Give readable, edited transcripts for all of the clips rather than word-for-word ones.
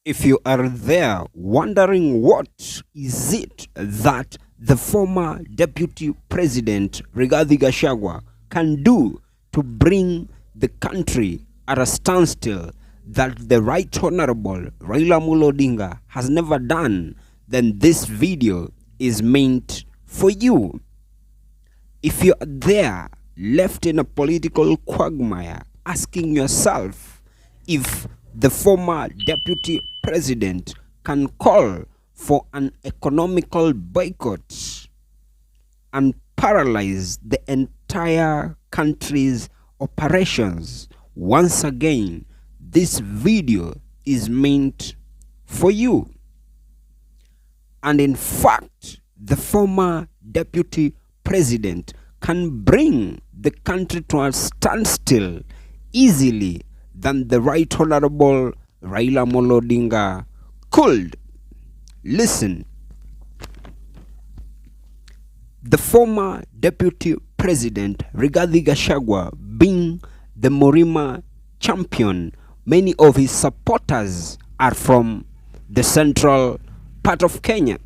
If you are there wondering what is it that the former Deputy President Rigathi Gachagua can do to bring the country at a standstill that the Right Honorable Raila Odinga has never done, then this video is meant for you. If you're there left in a political quagmire asking yourself if the former deputy president can call for an economical boycott and paralyze the entire country's operations, once again, this video is meant for you. And in fact, the former deputy president can bring the country to a standstill easily than the Right Honorable Raila Odinga could. Listen, the former deputy president Rigathi Gachagua being the Morima champion, many of his supporters are from the central part of Kenya.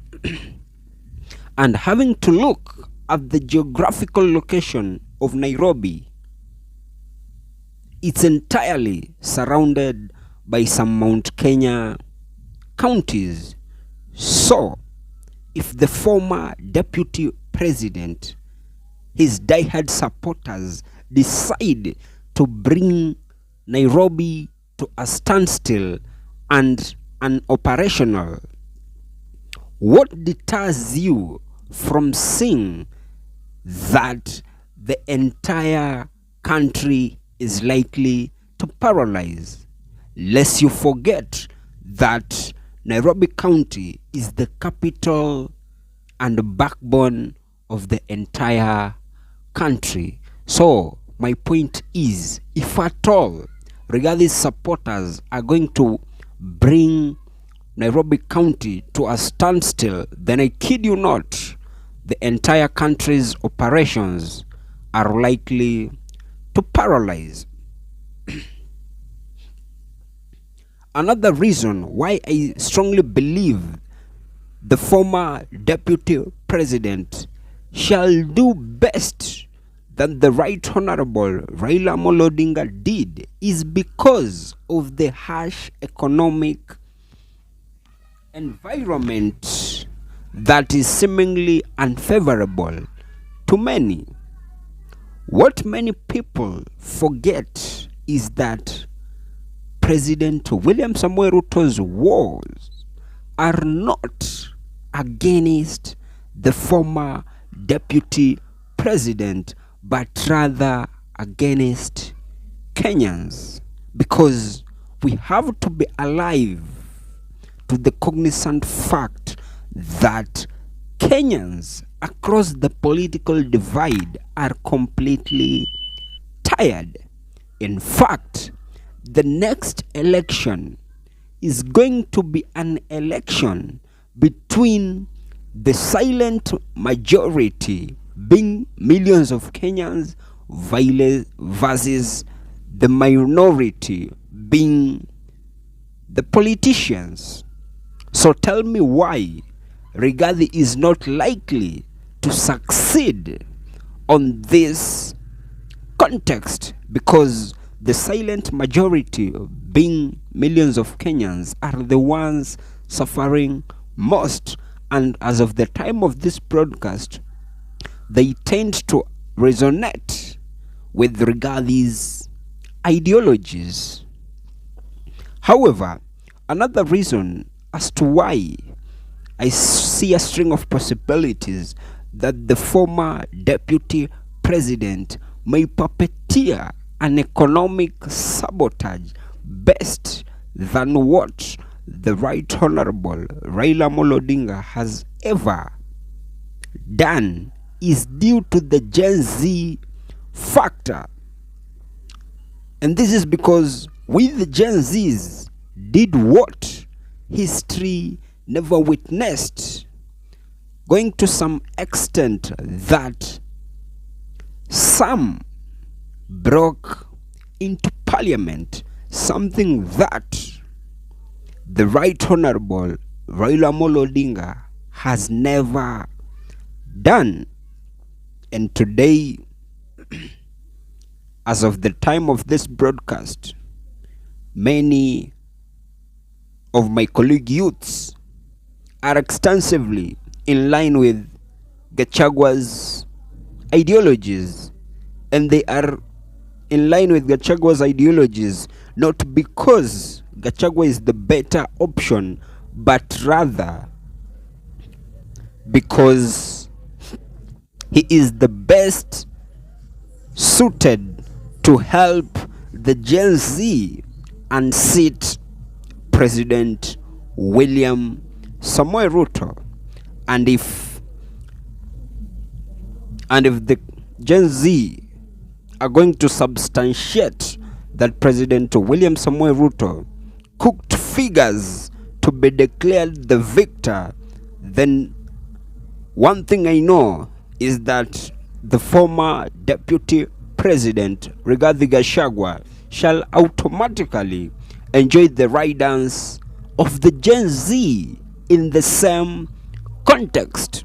And having to look at the geographical location of Nairobi, it's entirely surrounded by some Mount Kenya counties. So, if the former deputy president, his diehard supporters, decide to bring Nairobi to a standstill and unoperational, what deters you from seeing that the entire country is likely to paralyze? Lest you forget that Nairobi County is the capital and backbone of the entire country. So my point is, if at all Rigathi's supporters are going to bring Nairobi County to a standstill, then I kid you not, the entire country's operations are likely to paralyze. Another reason why I strongly believe the former deputy president shall do best than the Right Honorable Raila Odinga did is because of the harsh economic environment that is seemingly unfavorable to many. What many people forget is that President William Samoei Ruto's wars are not against the former deputy president, but rather against Kenyans, because we have to be alive to the cognizant fact that Kenyans across the political divide are completely tired. In fact, the next election is going to be an election between the silent majority, being millions of Kenyans, versus the minority, being the politicians. So tell me why Rigathi is not likely to succeed on this context, because the silent majority, being millions of Kenyans, are the ones suffering most. And as of the time of this broadcast, they tend to resonate with Rigathi's ideologies. However, another reason as to why I see a string of possibilities that the former deputy president may puppeteer an economic sabotage best than what the Right Honorable Raila Odinga has ever done is due to the Gen Z factor. And this is because we the Gen Zs did what history never witnessed, going to some extent that some broke into parliament, something that the Right Honorable Raila Odinga has never done. And today, as of the time of this broadcast, many of my colleague youths are extensively in line with Gachagua's ideologies, and they are in line with Gachagua's ideologies not because Gachagua is the better option, but rather because he is the best suited to help the Gen Z unseat President William Samoei Ruto. And if the Gen Z are going to substantiate that President William Samoei Ruto cooked figures to be declared the victor, then one thing I know is that the former Deputy President Rigathi Gachagua shall automatically enjoy the ridance of the Gen Z in the same context.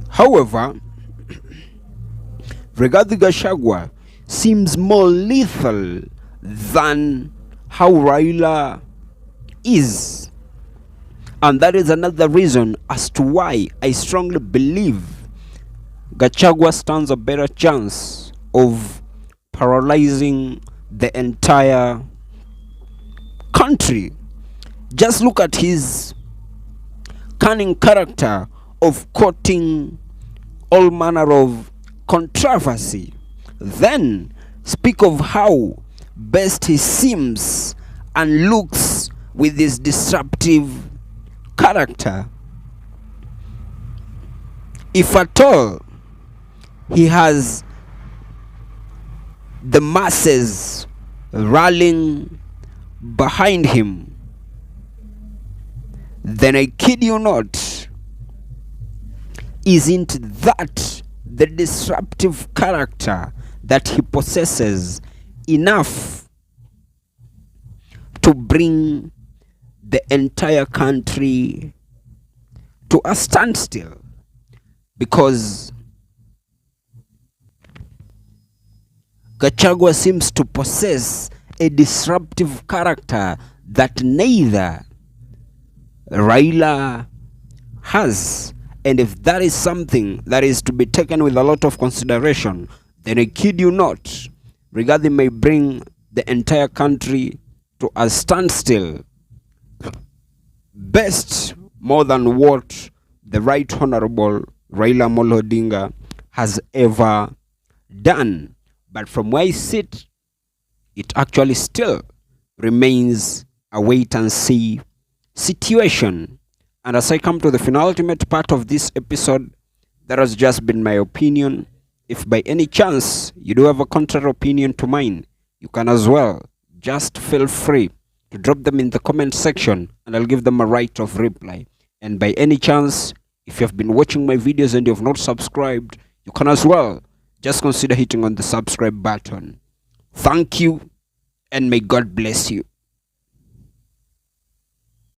However, Rigathi Gachagua seems more lethal than how Raila is. And that is another reason as to why I strongly believe Gachagua stands a better chance of paralyzing the entire country. Just look at his cunning character of courting all manner of controversy. Then speak of how best he seems and looks with his disruptive character. If at all he has the masses rallying behind him, then I kid you not, isn't that the disruptive character that he possesses enough to bring the entire country to a standstill? Because Gachagua seems to possess a disruptive character that neither Raila has. And if that is something that is to be taken with a lot of consideration, then I kid you not, Rigathi may bring the entire country to a standstill. Best more than what the Right Honorable Raila Odinga has ever done. But from where I sit, it actually still remains a wait and see situation. And as I come to the penultimate part of this episode, that has just been my opinion. If by any chance you do have a contrary opinion to mine, you can as well just feel free to drop them in the comment section and I'll give them a right of reply. And by any chance, if you have been watching my videos and you have not subscribed, you can as well just consider hitting on the subscribe button. Thank you, and may God bless you.